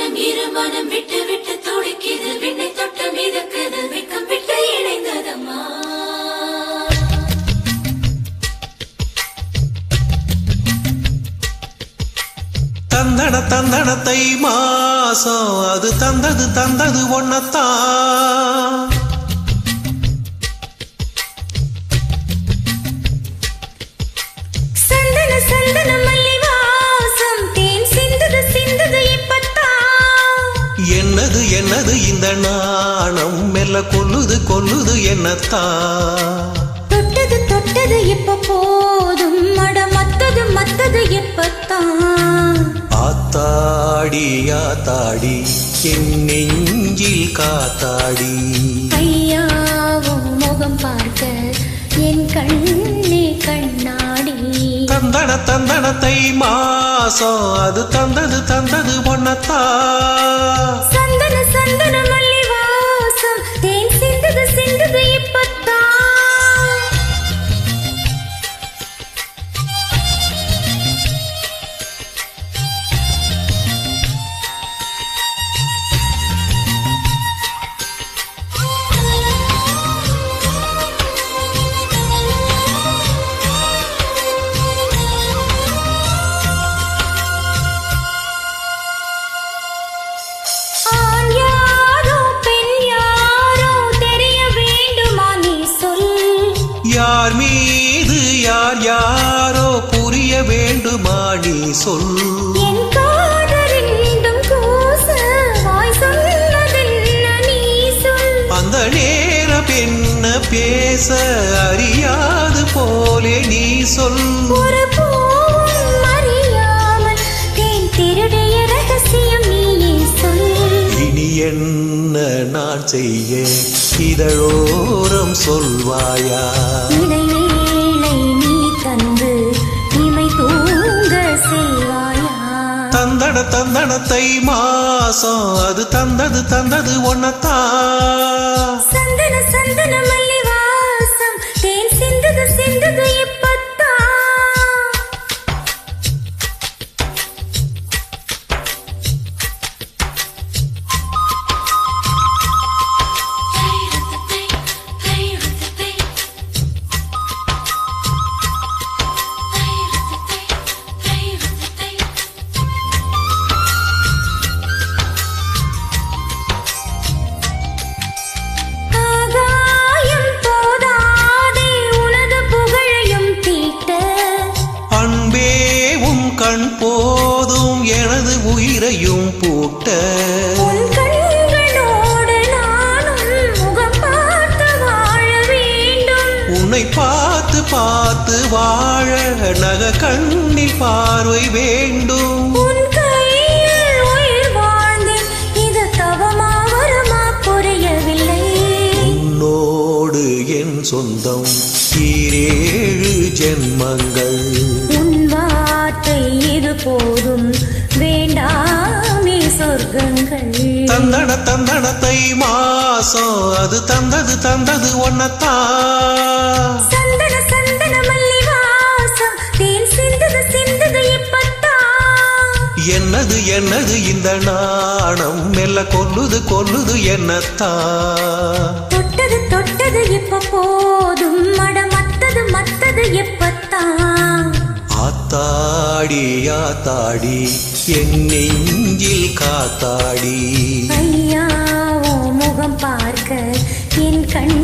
மனம் இருமனம் விட்டு விட்டு துடிக்குது விண்ணை தொட்டு மிதக்குது வெக்கம் விட்டு இணைந்ததம்மா தந்தன தந்தன தை மாசம் அது தந்தது ஒன்னத்தான் சந்தன சந்தன மல்லி வாசம் தேன் சிந்துது சிந்துது இப்பத்தான் என்னது என்னது இந்த நாணம் மெல்ல கொல்லுது என்னத்தான் தொட்டது தொட்டது இப்ப போதும் மட மத்தது எப்பத்தான் ஆத்தாடி ஆத்தாடி என் நெஞ்சில் காத்தாடி ஐயாவும் முகம் பார்க்க என் கண்ணே கண்ணாடி தந்தன தந்தன தை மாசம் அது தந்தது ஒன்னத்தான் சந்தன சந்தன மல்லி வாசம் தேன் சிந்துது இப்பத்தான் யார் மீது யாரோ புரிய வேண்டுமா நீ சொல் என் காதலிண்டும் கூச வாய் சொன்னதென்ன நீ சொல் அந்த நேரம் என்ன பேச அறியாது போலே நீ சொல் ஒரு பூவும் அறியாமல் தேன் திருடைய ரகசியம் நீயே சொல் இனி என்ன நான் செய்ய இதழோரம் சொல்வாயா இடைவேளை நீ தந்து இமை தூங்க செய்வாயா தந்தன தை மாசம் அது தந்தது ஒன்னத்தான் சந்தன சந்தன மல்லி வாசம் தேன் சிந்துது இப்பத்தான் கண் போதும் எனது உயிரையும் பூட்ட உன் கண்களோடு நானும் முகம் பார்த்து வாழ வேண்டும் உன்னை பார்த்து வாழ நக கண்ணில் பார்வை வேண்டும் உன் கையில் உயிர் வாழ்ந்தேன் இது தவமா வருமா புரியவில்லை உன்னோடு என் சொந்தம் 7 ஜென்மங்கள் இது போதும் வேண்டாமே சொர்க்கங்கள் தந்தன தை மாசம் அது தந்தது ஒன்னத்தான் சந்தன சந்தன மல்லி வாசம் தேன் சிந்துது இப்பத்தான் என்னது இந்த நாணம் மெல்ல கொல்லுது என்னத்தான் தொட்டது இப்ப போதும் மட மத்தது எப்பத்தான் ஆத்தாடி ஆத்தாடி என் நெஞ்சில் காத்தாடி ஐயா முகம் பார்க்க என் கண்